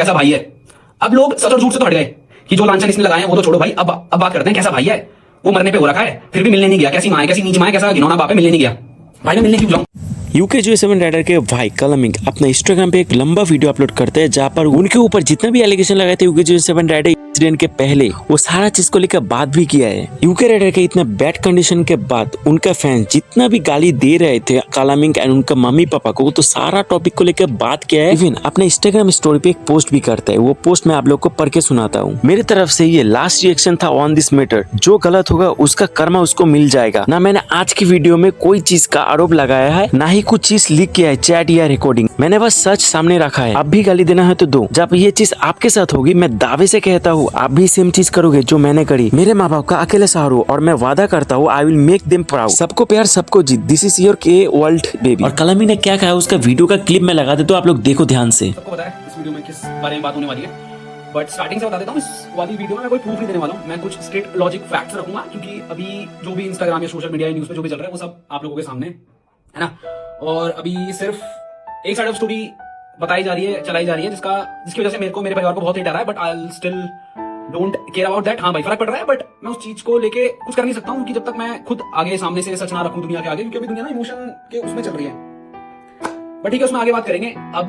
कैसा भाई है। अब लोग सच और झूठ से तो हट गए कि जो लांछन इसने लगाए हैं वो तो छोड़ो भाई, अब बात करते हैं कैसा भाई है। वो मरने पे हो रखा है, फिर भी मिलने नहीं गया। कैसी माँ है, कैसी नीच माँ है, कैसा घिनौना बाप है, मिलने नहीं गया। भाई मैं मिलने क्यों जाऊं। UK-07 राइडर के भाई कलमिंग अपना इंस्टाग्राम पे एक लंबा वीडियो अपलोड करते हैं जहाँ पर उनके ऊपर जितना भी एलिगेशन लगाए थे UK-07 राइडर इंसिडेंट के पहले, वो सारा चीज को लेकर बात भी किया है। यूके राइडर के इतना बैड कंडीशन के बाद उनका फैन जितना भी गाली दे रहे थे कलमिंग एंड उनका मम्मी पापा को, तो सारा टॉपिक को लेकर बात किया है। इवन अपने इंस्टाग्राम स्टोरी पे एक पोस्ट भी करता है। वो पोस्ट मैं आप लोग को पढ़ के सुनाता हूँ। मेरी तरफ से ये लास्ट रिएक्शन था ऑन दिस मैटर। जो गलत होगा उसका कर्मा उसको मिल जाएगा। ना मैंने आज की वीडियो में कोई चीज का आरोप लगाया है, ना ही कुछ चीज लीक किया है, चैट या रिकॉर्डिंग। मैंने बस सच सामने रखा है। आप भी गाली देना है तो दो। जब ये चीज आपके साथ होगी, मैं दावे से कहता हूँ आप भी सेम चीज करोगे जो मैंने करी। मेरे माँ बाप का अकेले सहारा और मैं वादा करता हूँ I will make them proud. सबको प्यार सबको जीत। दिस इज योर के वर्ल्ड बेबी। और कलमिंग ने क्या कहा उसका वीडियो का क्लिप में लगा दे, तो आप लोग देखो ध्यान से। सबको पता है इस वीडियो में किस बारे में बात होने वाली है, बट स्टार्टिंग से बता देता हूँ। इस वाली वीडियो में मैं कोई प्रूफ नहीं देने वाला हूँ। मैं कुछ स्ट्रेट लॉजिक फैक्ट्स रखूंगा, क्योंकि अभी जो भी इंस्टाग्राम या सोशल मीडिया न्यूज पे जो भी चल रहा है वो सब आप लोगों के सामने है ना। और अभी सिर्फ एक साइड ऑफ स्टोरी बताई जा रही है, चलाई जा रही है, जिसकी वजह से मेरे परिवार को बहुत हिट आ रहा है, but I still don't care about that. हाँ भाई फर्क पड़ रहा है, बट मैं उस चीज को लेके कुछ कर नहीं सकता हूँ, क्योंकि जब तक मैं खुद आगे सामने से सच ना रखूं दुनिया के आगे, क्योंकि अभी दुनिया ना इमोशन के उसमें चल रही है। बट ठीक है, उसमें आगे बात करेंगे। अब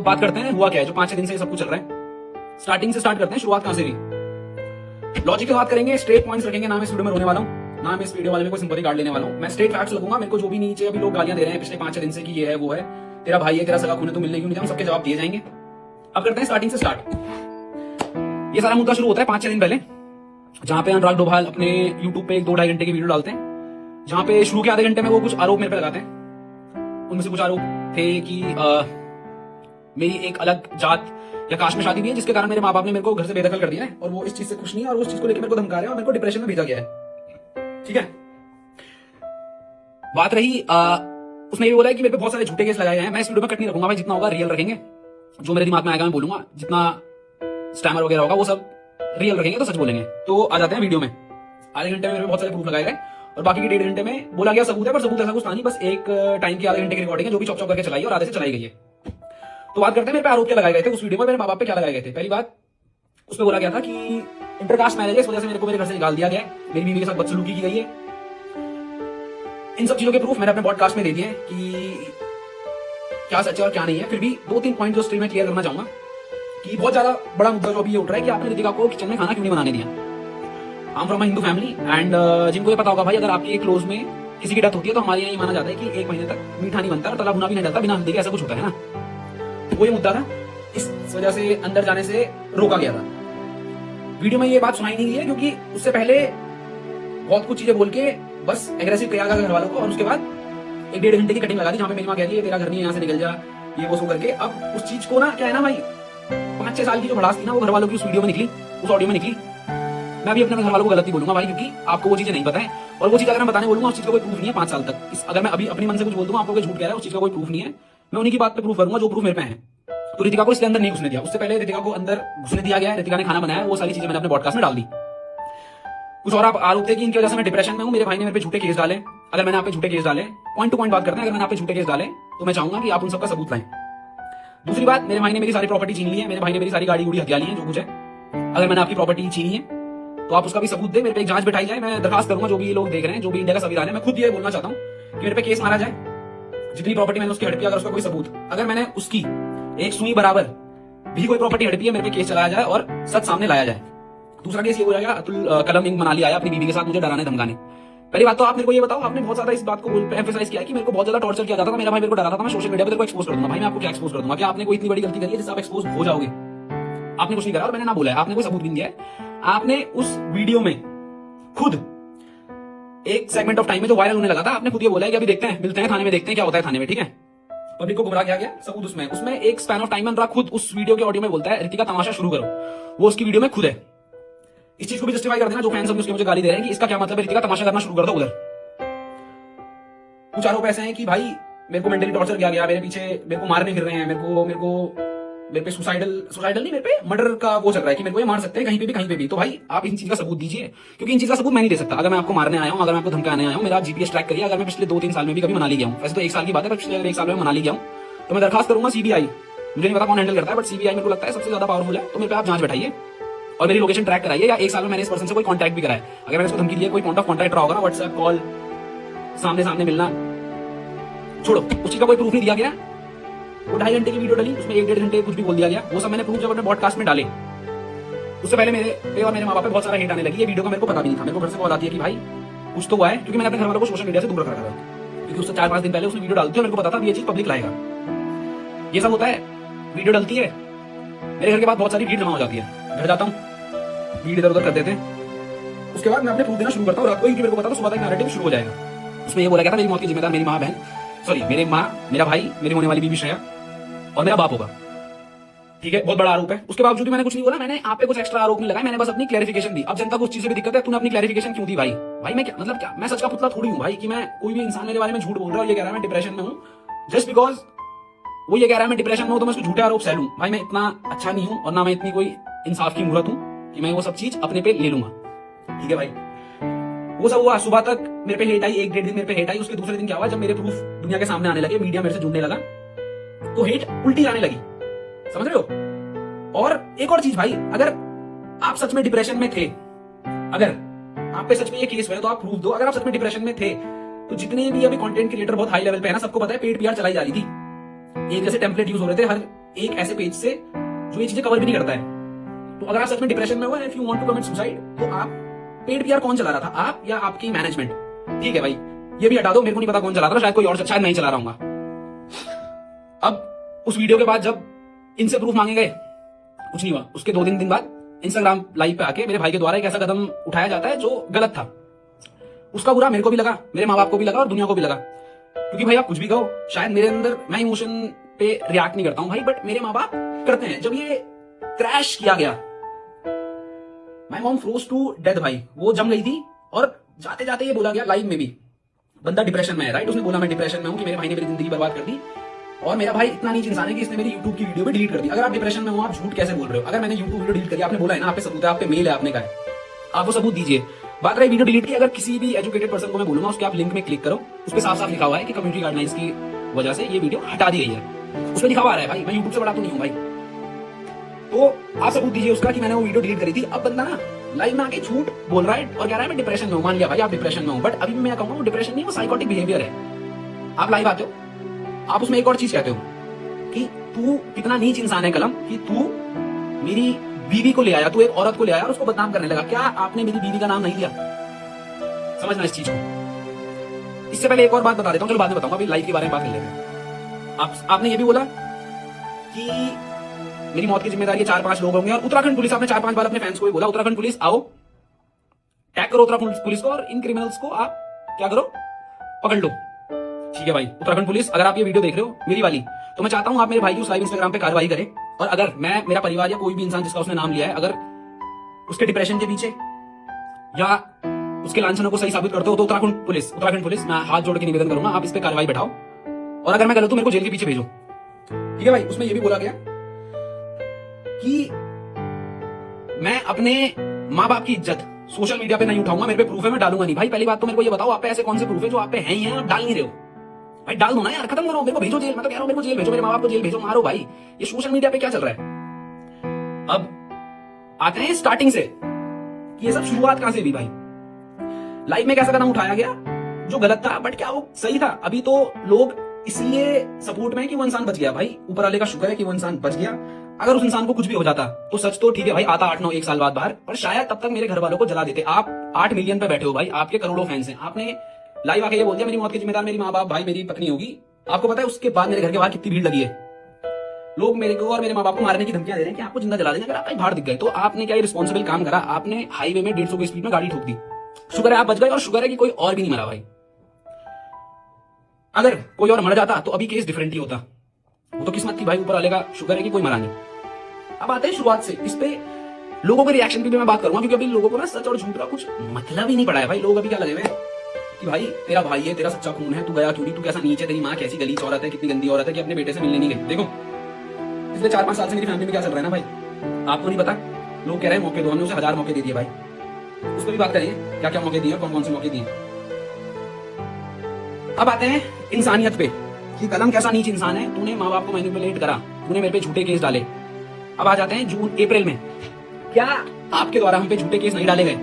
बात करते हैं हुआ क्या है जो 5-6 दिन से सब कुछ चल रहा है। स्टार्टिंग से स्टार्ट करते हैं, शुरुआत कहां से हुई। लॉजिक की बात करेंगे, स्ट्रेट पॉइंट्स रखेंगे। ना मैं इस वीडियो में रोने वाला हूँ, ना मैं इस वीडियो वाले में कोई सिंपैथी कार्ड लेने वाला हूँ। मैं स्ट्रेट फैक्ट्स लगूंगा। मेरे को जो भी नीचे अभी लोग गालियां दे रहे हैं पिछले 5-6 दिन से कि ये है वो है, तेरा भाई है, तेरा सगा खून है, तो मिलने क्यों नहीं जाऊं, सबके जवाब दिए जाएंगे। अब करते हैं स्टार्टिंग से स्टार्ट। ये सारा मुद्दा शुरू होता है 5-6 दिन पहले, जहां पे अनुराग डोभाल अपने यूट्यूब पे 2-2.5 घंटे की वीडियो डालते हैं, जहां पे शुरू के आधे घंटे में वो कुछ आरोप मेरे पे लगाते हैं। उनमें से कुछ आरोप थे कि मेरी एक अलग जात या कास्ट में शादी हुई है, जिसके कारण मेरे माँ बाप ने मेरे को घर से बेदखल कर दिया है, और वो इस चीज से खुश नहीं है, और उस चीज को लेकर मेरे को धमका रहे हैं और मेरे को डिप्रेशन में भेजा गया है। ठीक है, बात रही उसने ये बोला है कि मेरे पे बहुत सारे झूठे केस लगाए हैं। मैं इस वीडियो में कट नहीं रखूंगा भाई, जितना होगा रियल रखेंगे। जो मेरे दिमाग में आएगा मैं बोलूंगा, जितना स्टैमर वगैरह होगा वो सब रियल रखेंगे, तो सच बोलेंगे। तो आ जाते हैं वीडियो में। आधे घंटे में मेरे बहुत सारे प्रूफ लगाए गए, और बाकी के 1.5 घंटे में बोला गया सबूत है, पर सबूत ऐसा कुछ था नहीं। बस एक टाइम की आधे घंटे की रिकॉर्डिंग है, जो भी चॉप चॉप करके चलाई और आधे से चलाई गई है। तो बात करते हैं मेरे पे आरोप क्या लगाए गए थे उस वीडियो में, मेरे माँ बाप पे क्या लगाए गए थे। पहली बात, उसमें बोला गया था कि इंटरकास्ट मैरिज है, इस वजह से मेरे को मेरे घर से निकाल दिया गया है, मेरी बीवी के साथ बदसलूकी की गई है। इन सब चीजों के प्रूफ मैंने अपने पॉडकास्ट में दे दिए कि क्या सच है और क्या नहीं है। फिर भी 2-3 पॉइंट जो स्टिल मैं क्लियर करना चाहूंगा कि बहुत ज्यादा बड़ा मुद्दा जो अभी ये उठ रहा है कि आपने रितिका को किचन में खाना क्यों नहीं बनाने दिया। I am from Hindu family and जिनको ये पता होगा भाई, अगर आपके क्लोज में किसी की डेथ होती है तो हमारे यहाँ माना जाता है कि 1 महीने तक मीठा नहीं बनता और तला भुना भी नहीं डलता बिना हल्दी के, ऐसा कुछ होता है ना। तो वो ये मुद्दा था, इस वजह से अंदर जाने से रोका गया था। वीडियो में ये बात सुनाई नहीं गई है, क्योंकि उससे पहले बहुत कुछ चीजें बोल के बस एग्रेसिव किया गया घर वालों को, और उसके बाद 1-1.5 घंटे की कटिंग लगा दी, जहां पे मेरी माँ कह रही है तेरा घर नहीं है, यहाँ से निकल जा, ये वो सो करके। अब उस चीज को ना क्या है ना भाई, 5-6 साल की जो भड़ास थी ना, वो घर वालों की उस वीडियो में निकली, उस ऑडियो में निकली। मैं भी अपने घर वालों को गलती बोलूंगा भाई, क्योंकि आपको वो चीजें नहीं पता है, और वो चीज अगर मैं बताने बोलूंगा उस चीज का कोई प्रूफ नहीं है 5 साल तक। अगर मैं अभी अपनी मन से कुछ बोल दूंगा, आपको झूठ कह रहा है, उस चीज का कोई प्रूफ नहीं है। मैं उन्हीं की बात पे प्रूफ करूंगा जो प्रूफ मेरे पे है। तो रितिका को इसलिए अंदर नहीं घुसने दिया। उससे पहले रितिका को अंदर घुसने दिया गया है, रितिका ने खाना बनाया, वो सारी चीजें मैंने अपने पॉडकास्ट में डाल दी। कुछ और आप आरोप थे कि इनकी वजह से मैं डिप्रेशन में हूं, मेरे भाई ने मेरे पे झूठे केस डाले। अगर मैंने आप पे झूठे केस डाले, पॉइंट टू पॉइंट बात करते हैं, अगर मैंने आप पे झूठे केस डाले तो मैं चाहूंगा कि आप उन सबका सबूत लाएं। दूसरी बात, मेरे भाई ने मेरी सारी प्रॉपर्टी छीन ली है, मेरे भाई ने मेरी सारी गाड़ी गुड़ी हथिया ली है, जो कुछ है। अगर मैंने आपकी प्रॉपर्टी छीनी है तो आप उसका भी सबूत दे, मेरे पे एक जांच बिठाई जाए। मैं दरखास्त करूंगा, जो भी लोग देख रहे हैं, जो भी इंडिया का संविधान है, मैं खुद ये बोलना चाहता हूं कि मेरे पे केस मारा जाए, जितनी प्रॉपर्टी मैंने उसकी हड़पी, अगर उसका कोई सबूत, अगर मैंने उसकी एक सुई बराबर भी कोई प्रॉपर्टी हड़पी है, मेरे पे केस चलाया जाए और सच सामने लाया जाए। दूसरा केस ये हो जाएगा, अतुल कलमिंग मनाली आया अपनी बीवी के साथ मुझे डराने धमकाने। पहली बात तो आप मेरे को ये बताओ, आपने बहुत ज्यादा इस बात को एम्फेसाइज किया कि मेरे को बहुत ज्यादा टॉर्चर किया जाता था, मेरा भाई मेरे को डराता था, मैं सोशल मीडिया पे तेरे को एक्सपोज कर दूंगा। भाई मैं आपको क्या एक्सपोज कर दूंगा? क्या आपने कोई इतनी बड़ी गलती करी है जिससे आप एक्सपोज हो जाओगे? आपने कुछ नहीं करा और मैंने ना बोला है, आपने कोई सबूत भी नहीं दिया है। आपने उस वीडियो में खुद एक सेगमेंट ऑफ टाइम में जो वायरल होने लगा था, आपने खुद ये बोला है कि अभी देखते हैं, मिलते हैं थाने में, देखते हैं क्या होता है थाने में। ठीक है, पब्लिक को गुमराह किया गया, सबूत उसमें एक स्पैन ऑफ टाइम में खुद उस वीडियो के ऑडियो में बोलता है रितिका तमाशा शुरू करो, वो उसकी वीडियो में खुद है। इस चीज को भी जस्टिफाई कर देना जो फैंस सब उसके मुझे गाली दे रहे हैं कि इसका क्या मतलब है, रितिका तमाशा करना शुरू कर दो उधर। कुछ आरोप ऐसे हैं कि भाई मेरे को मेंटली टॉर्चर किया गया, मेरे पीछे मेरे को मारने फिर रहे हैं, मेरे पे सुसाइडल नहीं, मेरे पे मर्डर का वो चल रहा है कि मेरे को ये मार सकते हैं कहीं पे भी। तो भाई आप इन चीज का सबूत दीजिए, क्योंकि इन चीज का सबूत मैं नहीं दे सकता। अगर मैं आपको मारने आया हूं, अगर मैं आपको धमकाने आया हूं, मेरा जीपीएस ट्रैक करिए। अगर मैं पिछले 2-3 साल में भी कभी मनाली गया हूं, वैसे तो 1 साल की बात है, पिछले 1 साल में मनाली गया हूं, तो मैं दरखास्त करूंगा CBI मुझे नहीं पता कौन हैंडल करता है, बट सीबीआई मेरे को लगता है सबसे ज्यादा पावरफुल है। तो मेरे पे आप जांच बैठाइए और मेरी लोकेशन ट्रैक कराइए, या 1 साल में मैंने इस पर्सन से कोई कॉन्टैक्ट भी कराया। अगर मैंने इसको धमकी दी है, कोई पॉइंट ऑफ कॉन्टैक्ट रहा होगा ना, व्हाट्सएप कॉल, सामने सामने मिलना, छोड़ो, उस चीज का कोई प्रूफ नहीं दिया गया। वो 2.5 घंटे की वीडियो डाली, उसमें 1-1.5 घंटे कुछ भी बोल दिया गया। वो सब मैंने प्रूफ जब अपने पॉडकास्ट में डाले, उससे पहले मेरे पे और मेरे माँ बाप पे बहुत सारा हेट आने लगी। ये वीडियो का मेरे को पता भी नहीं था। मेरे को घर से कॉल आती है कि भाई कुछ तो हुआ है, क्योंकि मैंने अपने घर वालों को सोशल मीडिया से दूर रखा था, क्योंकि उससे 4-5 दिन पहले उसने वीडियो डालती है, मेरे को पता था ये चीज पब्लिक लाएगा। ये सब होता है, वीडियो डलती है, मेरे घर के बाद बहुत सारी भीड़ जमा हो जाती है। घर जाता हूँ, भीड़ इधर उधर कर देते हैं, उसके बाद मैं अपने प्रूफ देना शुरू करता हूँ। रात को ही मेरे को पता था सुबह तक नैरेटिव शुरू हो जाएगा। उसमें ये बोला गया था मेरी मौत की जिम्मेदार मेरी माँ बहन, सॉरी मेरे माँ, मेरा भाई, मेरी होने वाली बीवी श्रेया और मेरा बाप होगा। ठीक है, बहुत बड़ा आरोप है। उसके बावजूद भी मैंने कुछ नहीं बोला, मैंने आप पे कुछ एक्स्ट्रा आरोप नहीं लगाया, मैंने बस अपनी क्लैरिफिकेशन दी। अब जनता को उस चीज से भी दिक्कत है, तूने अपनी क्लैरिफिकेशन क्यों दी भाई? भाई मैं क्या मतलब, क्या मैं सच का पुतला थोड़ी हूँ भाई कि मैं कोई भी इंसान मेरे बारे में झूठ बोल रहा है और ये कह रहा है मैं डिप्रेशन में हूँ जस्ट बिकॉज वो ये कह रहा है मैं डिप्रेशन में हूँ, तो मैं उसको झूठे आरोप सह लूं? भाई मैं इतना अच्छा नहीं हूँ और ना मैं इतनी कोई इंसाफ की मूर्त हूँ कि मैं वो सब चीज अपने पे ले लूंगा। ठीक है भाई, वो सब हुआ, सुबह तक मेरे पे हेट आई, 1-1.5 दिन मेरे पे हेट आई। उसके दूसरे दिन क्या हुआ, जब मेरे प्रूफ दुनिया के सामने आने लगे, मीडिया मेरे से जुड़ने लगा, तो हेट उल्टी आने लगी, समझ रहे हो? और एक और चीज भाई, अगर आप सच में डिप्रेशन में थे, अगर आप पे सच में ये केस हुआ है तो आप प्रूफ दो। अगर आप सच में डिप्रेशन में थे, तो जितने भी अभी कंटेंट क्रिएटर बहुत हाई लेवल पे है ना, सबको पता है पेड पीआर चलाई जा रही थी। एक जैसे टेम्पलेट यूज हो रहे थे हर एक ऐसे पेज से जो ये चीजें कवर भी नहीं करता है। तो अगर आप सच में डिप्रेशन में हो, if you want to commit suicide, तो आप पेड पीआर कौन चला रहा था, आप या आपकी मैनेजमेंट? ठीक है भाई, ये भी हटा दो, मेरे को नहीं पता कौन चला रहा था, शायद कोई और, शायद नहीं चला रहा हूँ। अब उस वीडियो के बाद जब इनसे प्रूफ मांगे गए, कुछ नहीं हुआ। उसके 2-3 दिन बाद इंस्टाग्राम लाइव पे आके मेरे भाई के द्वारा एक ऐसा कदम उठाया जाता है जो गलत था। उसका बुरा मेरे को भी लगा, मेरे माँ बाप को भी लगा और दुनिया को भी लगा। क्योंकि भाई आप कुछ भी कहो, शायद मेरे अंदर मैं इमोशन पे रिएक्ट नहीं करता हूं भाई, बट मेरे माँ बाप करते हैं। जब ये क्रैश किया गया, my mom froze to death भाई, वो जम गई थी। और जाते जाते ये बोला गया लाइव में भी, बंदा डिप्रेशन में है, राइट? उसने बोला मैं डिप्रेशन में हूं, कि मेरे भाई ने मेरी जिंदगी बर्बाद कर दी और मेरा भाई इतना नीच इंसान है कि इसने मेरी यूट्यूब की वीडियो भी डिलीट कर दी। अगर आप डिप्रेशन में हो, आप झूठ कैसे बोल रहे हो? अगर मैंने यूट्यूब वीडियो डिलीट करी, आपने बोला है ना, आप पे सबूत है, आप पे मेल है, आपने कहा है, आप वो सबूत दीजिए। बात रही वीडियो डिलीट की, अगर किसी भी एजुकेटेड पर्सन को मैं बोलूंगा, उसके आप लिंक में क्लिक करो, उस पर साफ साफ लिखा हुआ है कि कम्युनिटी गाइडलाइंस की वजह से ये वीडियो हटा दी गई है। उसमें लिखा हुआ है भाई, मैं यूट्यूब से बड़ा तो नहीं हूं भाई, तो आप सबूत दीजिए उसका कि मैंने वो वीडियो डिलीट करी थी। अब बंदा ना लाइव में आके झूठ बोल रहा है और कह रहा है मैं डिप्रेशन में हूं। मान लिया भाई आप डिप्रेशन में हूं, बट अभी भी मैं कहूंगा वो डिप्रेशन नहीं, वो साइकोटिक बिहेवियर है। आप लाइव आते हो, आप उसमें एक और चीज कहते हो कि तू कितना नीच इंसान है कलम, कि तू मेरी बीवी को ले आया, तू एक औरत को ले आया और उसको बदनाम करने लगा। क्या आपने मेरी बीवी का नाम नहीं लिया? समझना इस चीज को। इससे पहले एक और बात बता देता हूं, चलो बाद में बताऊंगा, अभी लाइफ के बारे में बात कर लेते हैं। आपने ये भी बोला कि मेरी मौत की जिम्मेदारी है 4-5 लोग होंगे, और उत्तराखंड पुलिस, आपने 4-5 बार अपने फैंस को भी बोला उत्तराखंड पुलिस आओ, टैग करो उत्तराखंड पुलिस को और इन क्रिमिनल्स को आप क्या करो, पकड़ लो। ठीक है भाई, उत्तराखंड पुलिस, अगर आप ये वीडियो देख रहे हो मेरी वाली, तो मैं चाहता हूं आप मेरे भाई की उस लाइव इंस्टाग्राम पे कार्रवाई करें। और अगर मैं, मेरा परिवार या कोई भी इंसान जिसका उसने नाम लिया है, अगर उसके डिप्रेशन के पीछे या उसके लांछनों को सही साबित करते हो, तो उत्तराखंड पुलिस मैं हाथ जोड़ के निवेदन करूंगा, आप इस पे कार्रवाई बैठाओ, और अगर मैं गलत हूं मेरे को जेल के पीछे भेजो। ठीक है भाई, उसमें यह भी बोला गया कि मैं अपने माँ बाप की इज्जत सोशल मीडिया पे नहीं उठाऊंगा, मेरे पे प्रूफ है, मैं डालूंगा नहीं। भाई पहली बात तो मेरे को ये बताओ, आप पे ऐसे कौन से प्रूफ है जो आप पे हैं ही हैं, आप डाल नहीं रहे हो? भाई डाल दो ना यार, खत्म करो, मेरे को भेजो जेल। मैं तो कह रहा हूं मेरे को जेल भेजो, मेरे माँ बाप को जेल भेजो, मारो भाई। ये सोशल मीडिया पे क्या चल रहा है? अब आते हैं स्टार्टिंग से कि ये सब शुरुआत कहां से भी भाई। लाइफ में कैसा कदम उठाया गया जो गलत था, बट क्या वो सही था? अभी तो लोग इसलिए सपोर्ट में है कि वो इंसान बच गया। भाई ऊपर वाले का शुक्र है कि वो इंसान बच गया। अगर उस इंसान को कुछ भी हो जाता तो सच तो ठीक है भाई, आता 8-9 साल बाद बाहर, पर शायद तब तक मेरे घर वालों को जला देते। आप 8 मिलियन पे बैठे हो भाई, आपके करोड़ों फैंस हैं, आपने लाइव आके ये बोल दिया मेरी मौत की जिम्मेदार मेरी माँ बाप, भाई मेरी पत्नी होगी। आपको पता है उसके बाद मेरे घर के बाहर कितनी भीड़ लगी है? लोग मेरे को और मेरे माँ बाप को मारने की धमकियां दे रहे हैं कि आपको जिंदा जला देंगे अगर आप बाहर दिख गए। तो आपने क्या रिस्पॉन्सिबल काम करा? आपने हाईवे में 150 की स्पीड में गाड़ी ठोक दी। शुक्र है आप बच गए, और शुक्र है कि कोई और भी नहीं मरा भाई। अगर कोई और मर जाता तो अभी केस डिफरेंट ही होता। वो तो किस्मत थी भाई, ऊपर वाले का शुक्र है कि कोई मरा नहीं। अब आते हैं शुरुआत से, इस पे लोगों के रिएक्शन की भी मैं बात करूंगा, क्योंकि अभी लोगों को ना सच और झूठ का कुछ मतलब ही नहीं पड़ा है भाई। लोग अभी क्या लगे हुए कि भाई तेरा भाई है, तेरा सच्चा खून है, तू गया क्यों नहीं, तू कैसा नीचे, तेरी माँ कैसी गलीच औरत है, कितनी गंदी औरत है कि अपने बेटे से मिलने नहीं गई। देखो पिछले 4-5 साल से मेरी फैमिली में क्या चल रहा है ना भाई, आपको नहीं पता। लोग कह रहे हैं मौके दो, हमने उसे 1000 मौके दे दिए भाई। उस पर भी बात करिए क्या क्या मौके दिए और कौन कौन से मौके दिए। अब आते हैं इंसानियत पे कि कलम कैसा नीच इंसान है, तूने माँ बाप को मैनिपुलेट करा, तूने मेरे पे झूठे केस डाले। अब आ जाते हैं जून अप्रैल में, क्या आपके द्वारा हम पे झूठे केस नहीं डाले गए?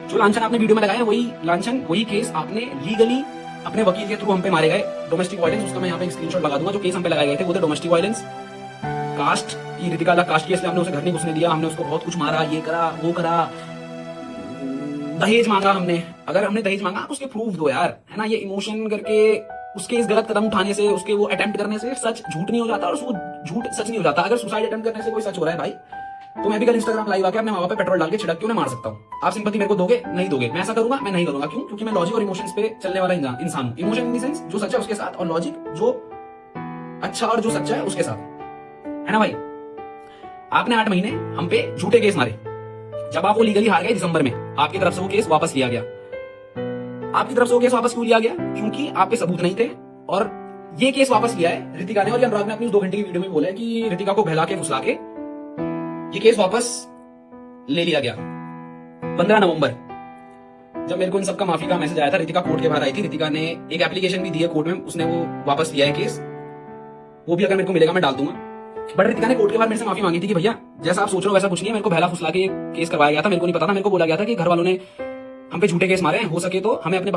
जो लांछन आपने वीडियो में लगाया वही लांछन, वही केस आपने लीगली अपने वकील के थ्रू हम पे मारे गए। डोमेस्टिक वायलेंस, उसका मैं यहाँ पे स्क्रीनशॉट लगा दूंगा। जो केस हम पे लगाए गए थे वो थे डोमेस्टिक वायलेंस, कास्ट की, रितिका अलग कास्ट की, इसलिए हमने उसे घर नहीं घुसने दिया, हमने उसको बहुत कुछ मारा, ये करा वो करा, दहेज मांगा हमने। अगर हमने दहेज मांगा तो उसके प्रूफ दो यार, है ना। ये इमोशन करके उसके इस गलत कदम उठाने से, उसके वो अटेम्प्ट करने से सच झूठ नहीं हो जाता और वो झूठ सच नहीं हो जाता। अगर सुसाइड अटेम्प्ट करने से कोई सच हो रहा है भाई, तो मैं भी कल इंस्टाग्राम लाइव आके अपने माँ बाप पे पेट्रोल डाल के छिड़क के उन्हें मार सकता हूँ। आप सिंपैथी मेरे को दोगे? नहीं दोगे। मैं ऐसा करूंगा? मैं नहीं करूंगा। क्यों? क्योंकि मैं लॉजिक और इमोशंस पे चलने वाला इंसान हूँ। इमोशन इन द सेंस जो सच है उसके साथ, और लॉजिक जो अच्छा और जो सच्चा है उसके साथ, है ना भाई। आपने 8 महीने हम पे झूठे केस मारे। जब आप वो लीगली हार गए दिसंबर में, आपकी तरफ से वो केस वापस लिया गया। आपकी तरफ से वो केस वापस क्यों लिया गया? क्योंकि आप पे सबूत नहीं थे। और ये केस वापस लिया है रितिका ने, और अनुराग ने अपनी 2 घंटे की वीडियो में बोला है कि रितिका को बहला के फुसला के ये केस वापस ले लिया गया। 15 नवंबर जब मेरे को इन सबका माफी का मैसेज आया था, रितिका कोर्ट के बाहर आई थी, रितिका ने एक एप्लीकेशन भी दी है कोर्ट में, उसने वो वापस लिया है केस। वो भी अगर मेरे को मिलेगा मैं डाल दूंगा। बट रितिका ने कोर्ट के बाहर मेरे से माफी मांगी थी कि भैया जैसा आप सोच रहे हो वैसा कुछ नहीं है, मेरे को बहला फुसला के केस करवाया गया था, मेरे को नहीं पता था। मेरे को बोला गया था कि घर वालों ने हम पे झूठे केस मारे हैं, हो सके तो हमें अपने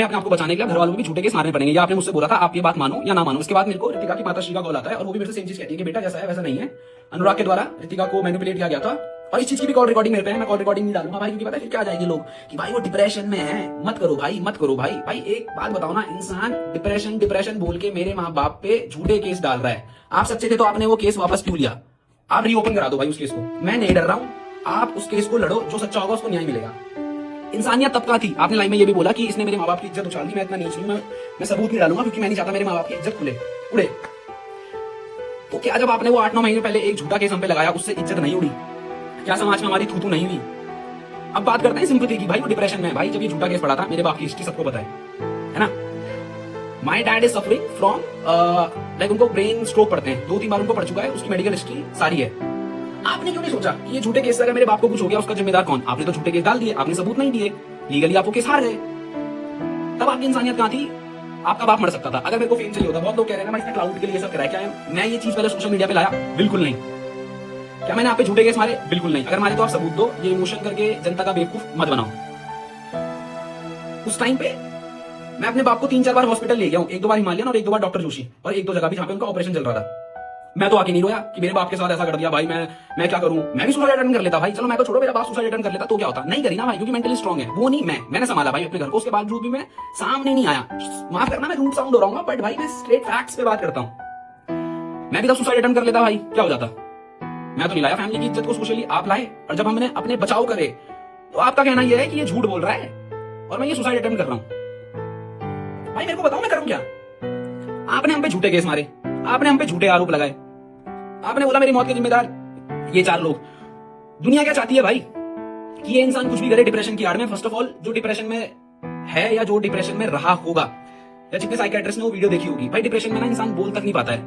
आप को बचाने के लिए घर वालों को भी झूठे केस मारने पड़ेंगे। या आपने मुझसे बोला था, आप ये बात मानो या ना मानो। इसके बाद मेरे को रितिका की माताश्री का कॉल आता है और वो भी मेरे से सेम चीज कहती है कि बेटा जैसा है वैसा नहीं है, अनुराग के द्वारा रितिका को मैनिपुलेट किया गया था। और इस चीज की भी कॉल रिकॉर्डिंग मेरे पे है, मैं कॉल रिकॉर्डिंग नहीं डालूंगा भाई, क्योंकि पता है फिर क्या आ जाएंगे लोग कि भाई वो डिप्रेशन में है। मत करो भाई, मत करो भाई। भाई एक बात बताओ ना, इंसान डिप्रेशन बोल के मेरे माँ बाप पे झूठे केस डाल रहा है। आप सच्चे थे तो आपने वो केस वापस क्यों लिया? आप रीओपन करा दो भाई उस केस को। मैं नहीं डर रहा हूं, आप उस केस को लड़ो, जो सच्चा होगा उसको न्याय मिलेगा। इंसानियत तब का थी। आपने लाइन में ये भी बोला कि इसने मेरे माँ बाप की इज्जत उछाल दी। मैं इतना नीच हूं, मैं सबूत नहीं डालूंगा क्योंकि मैं नहीं चाहता मेरे माँ बाप की इज्जत उड़े। तो क्या जब आपने वो 8-9 महीने पहले एक झूठा केस हम पे लगाया, उससे इज्जत नहीं उड़ी? क्या समाज में हमारी थू नहीं हुई? अब बात करते हैं सिंपैथी की। भाई वो डिप्रेशन में है। भाई जब ये झूठा केस पड़ा था, मेरे बाप की हिस्ट्री सबको पता है ना। My dad is suffering from like, उनको ब्रेन स्ट्रोक पड़ते हैं, 2-3 बार उनको पड़ चुका है, उसकी मेडिकल हिस्ट्री सारी है। आपने क्यों नहीं सोचा कि ये झूठे केस से अगर मेरे बाप को कुछ हो गया उसका जिम्मेदार कौन? आपने तो झूठे केस डाल दिए, आपने सबूत नहीं दिए, लीगली आपको केस हार गए। तब आपकी इंसानियत कहां थी? आपका बाप मर सकता था अगर मेरे को फेम चाहिए होता। बहुत लोग कह रहे हैं ना, इसने क्लाउड के लिए सब कराया। क्या मैं ये चीज पहले सोशल मीडिया पे लाया? बिल्कुल नहीं। क्या मैंने आप पे झूठे केस मारे? बिल्कुल नहीं। अगर मारे तो आप सबूत दो। ये इमोशन करके जनता का बेवकूफ मत बनाओ। उस टाइम पे मैं अपने बाप को 3-4 बार हॉस्पिटल ले गया हूं, 1-2 बार हिमालयन और 1-2 बार डॉक्टर जोशी, और 1-2 जगह भी जहां पे उनका ऑपरेशन चल रहा था। मैं तो आके नहीं रोया कि मेरे बाप के साथ ऐसा कर दिया। भाई मैं क्या करूं? मैं भी सुसाइड अटेम्प्ट कर लेता भाई। चलो मैं तो छोड़ो, मेरा बाप सुसाइड अटेम्प्ट कर लेता तो क्या होता? नहीं करी ना भाई, क्योंकि मेंटली स्ट्रांग है। वो नहीं, मैंने संभाला भाई अपने घर को। उसके बावजूद भी मैं सामने नहीं आया। माफ करना मैं रूड साउंड हो रहा हूँ, बट भाई मैं स्ट्रेट फैक्ट्स पे बात करता हूँ। मैं भी तब सुसाइड अटेम्प्ट कर लेता भाई, क्या हो जाता? मैं तो नहीं लाया फैमिली की इज्जत को सोशली, आप लाए। और जब हमने अपने बचाव करे तो आपका कहना यह है कि ये झूठ बोल रहा है और मैं ये सुसाइड अटेम्प्ट कर रहा हूं। भाई मेरे को बताओ मैं करूं क्या? आपने हम पे झूठे केस मारे, आपने हम पे झूठे आरोप लगाए, आपने बोला मेरी मौत के जिम्मेदार ये 4 लोग। दुनिया क्या चाहती है भाई? कि ये इंसान कुछ भी करे डिप्रेशन की आड़ में। फर्स्ट ऑफ ऑल जो डिप्रेशन में है या जो डिप्रेशन में रहा होगा, या जितने साइकियाट्रिस्ट ने वो वीडियो देखी होगी, भाई डिप्रेशन में ना इंसान बोल तक नहीं पाता है।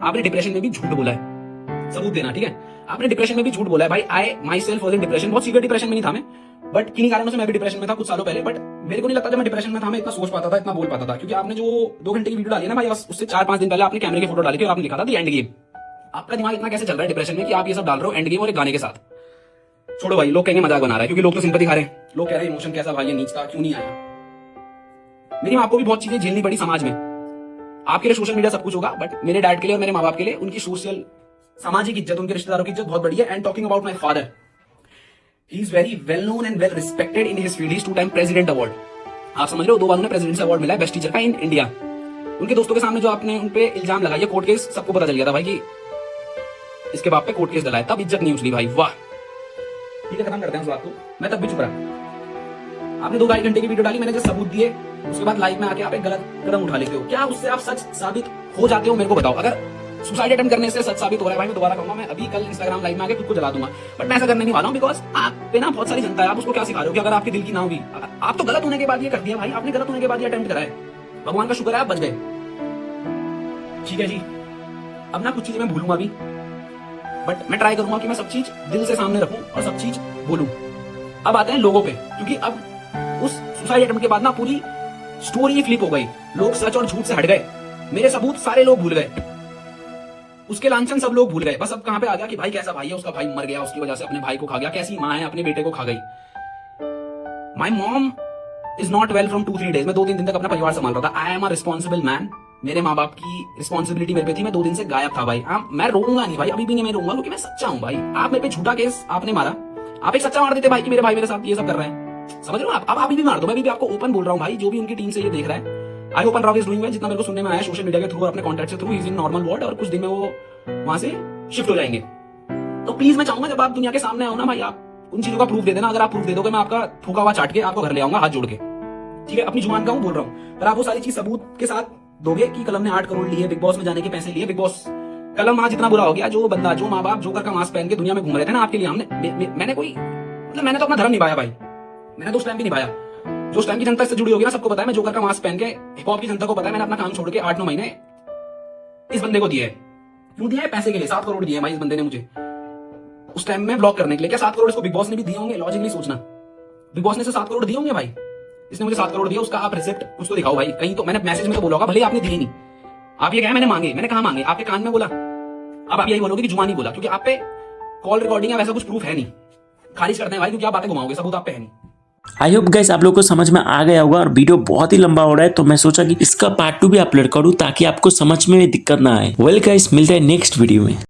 आपने डिप्रेशन में भी झूठ बोला है, सबूत देना, ठीक है? आपने डिप्रेशन में भी झूठ बोला है भाई। I myself was in depression. बहुत सीवियर डिप्रेशन में नहीं था मैं, बट किन्हीं कारणों से मैं भी डिप्रेशन में था कुछ सालों पहले। बट मेरे को नहीं लगता जब मैं डिप्रेशन में था मैं इतना सोच पाता था, इतना बोल पाता था। क्योंकि आपने जो 2 घंटे की वीडियो डाली है ना भाई, उससे 4-5 दिन पहले आपने कैमरे की फोटो डाली थी और आपने लिखा था द एंड गेम। आपका दिमाग इतना कैसे चल रहा है डिप्रेशन में कि आप ये सब डाल रहे हो एंड गेम और एक गाने के साथ? छोड़ो भाई, लोग कहेंगे मजाक बना रहा है, क्योंकि लोग तो सिंपैथी खा रहे हैं। लोग कह रहे हैं इमोशन कैसा भाई, ये नीच था, क्यों नहीं आया? मेरी माँ को भी बहुत चीजें झेलनी पड़ी समाज में। आपके लिए सोशल मीडिया सब कुछ होगा, बट मेरे डैड के लिए और मेरे माँ बाप के लिए उनकी सोशल सामाजिक इज्जत, उनके रिश्तेदारों की इज्जत बहुत बड़ी है। And talking about my father, he is very well known and well respected in his field. He is 2 time president award. आप समझ रहे हो, 2 बार उन्हें प्रेसिडेंट अवार्ड मिला है बेस्ट टीचर का इन इंडिया। उनके दोस्तों के सामने जो आपने उन पे इल्जाम लगाया, कोर्ट केस, सबको पता चल गया था भाई कि इसके बाप पे कोर्ट केस डला है, तब इज्जत नहीं उछली भाई। वाह, ठीक है, खत्म करते हैं उस बात को। मैं तब भी चुप रहा। आपने 2-2.5 घंटे की वीडियो डाली, मैंने जो सबूत दिए, उसके बाद लाइव में आके आप एक गलत कदम उठा लेते हो। क्या उससे आप सच साबित हो जाते हो? मेरे को बताओ। अगर सुसाइड अटेम्प्ट करने से सच साबित हो रहा है भाई, मैं दोबारा कहूंगा, मैं अभी कल इंस्टाग्राम लाइव में आके खुद को जला दूंगा। बट मैं ऐसा करने नहीं वाला हूं, बिकॉज आप पे ना बहुत सारी जनता है। आप उसको क्या सिखा रहे हो कि अगर आपके दिल की ना हुई? आप तो गलत होने के बाद ये कर दिया भाई, आपने गलत होने के बाद ये अटेम्प्ट करा है। भगवान का शुक्र है आप बच गए, ठीक है जी। अब ना कुछ चीजें मैं भूलूंगा अभी, बट मैं ट्राई करूंगा कि मैं सब चीज दिल से सामने रखूं और सब चीज बोलूं। अब आते हैं लोगों पे, क्योंकि अब उस सुसाइड अटेम्प्ट के बाद ना पूरी स्टोरी फ्लिप हो गई। लोग सच और झूठ से हट गए। मेरे सबूत सारे लोग भूल गए, उसके लांछन सब लोग भूल गए। बस अब कहां पे आ गया कि भाई कैसा भाई है, उसका भाई मर गया, उसकी वजह से अपने भाई को खा गया, कैसी माँ है अपने बेटे को खा गई। My mom is not well from 2-3 days. मैं 2-3 दिन तक अपना परिवार संभाल रहा था। I am a responsible man. मेरे माँ बाप की रिस्पॉन्सिबिलिटी मेरे पे थी। मैं 2 दिन से गायब था भाई। मैं रोऊंगा नहीं भाई, अभी भी नहीं मैं रोऊंगा, क्योंकि मैं सच्चा हूं भाई। आप मेरे पे झूठा केस आपने मारा, आप एक सच्चा मार देते भाई कि मेरे भाई मेरे साथ ये सब कर रहे हैं, समझ रहे हो आप? अब अभी भी मार दो, मैं भी आपको ओपन बोल रहा हूँ भाई। जो भी उनकी टीम से ये देख रहा है, I hope Anurag is doing well. जितना मेरे को सुनने में आया सोशल मीडिया के थ्रू और अपने कॉन्टैक्ट से through, is in normal ward, और कुछ दिन में वो वहां से शिफ्ट हो जाएंगे। तो प्लीज मैं चाहूंगा जब आप दुनिया के सामने आओ ना भाई, आप उन चीजों का प्रूफ दे देना। अगर आप प्रूफ दे दोगे, मैं आपका थूका हुआ चाट के आपको घर ले आऊंगा हाथ जोड़ के, ठीक है? अपनी जुबान का हूं बोल रहा हूं, पर आप वो सारी चीज सबूत के साथ दोगे कि कलम ने 8 करोड़ लिए, बिग बॉस में जाने के पैसे लिए। बिग बॉस कलम आज इतना बुरा हो गया, जो बंदा, जो माँ बाप जोकर का मास्क पहन के दुनिया में घूम रहे थे ना आपके लिए, मैंने कोई मतलब मैंने तो अपना धर्म निभाया भाई। मैंने तो उस टाइम भी निभाया जो उस टाइम की जनता से जुड़ी होगी ना, सबको पता है। मैं जोकर का मास्क पहन के, हिप हॉप की जनता को पता है, मैंने अपना काम छोड़ के 8-9 महीने इस बंदे को दिए। क्यों दिए? पैसे के लिए। 7 करोड़ दिए भाई इस बंदे ने मुझे उस टाइम में ब्लॉक करने के लिए। क्या 7 करोड़ इसको बिग बॉस ने भी दिए होंगे? लॉजिकली सोचना, बिग बॉस ने से 7 करोड़ दिए होंगे भाई। इसने मुझे 7 करोड़ दिया, उसका आप रिसिप्ट कुछ तो दिखाओ भाई। कहीं तो मैंने मैसेज में तो बोला होगा, भले आपने दिए नहीं। आप ये कहा मैंने मांगे, मैंने कहा मांगे? आपके कान में बोला? अब आप यही बोलोगे कि जुबानी बोला, क्योंकि आप पे कॉल रिकॉर्डिंग या वैसा कुछ प्रूफ है नहीं। खारिज करते हैं भाई, क्योंकि आप बातें घुमाओगे, सबूत आप पे है नहीं। आई होप गाइस आप लोग को समझ में आ गया होगा, और वीडियो बहुत ही लंबा हो रहा है, तो मैं सोचा कि इसका पार्ट 2 भी अपलोड करूं ताकि आपको समझ में दिक्कत ना आए। वेल गाइस, मिलते हैं नेक्स्ट वीडियो में।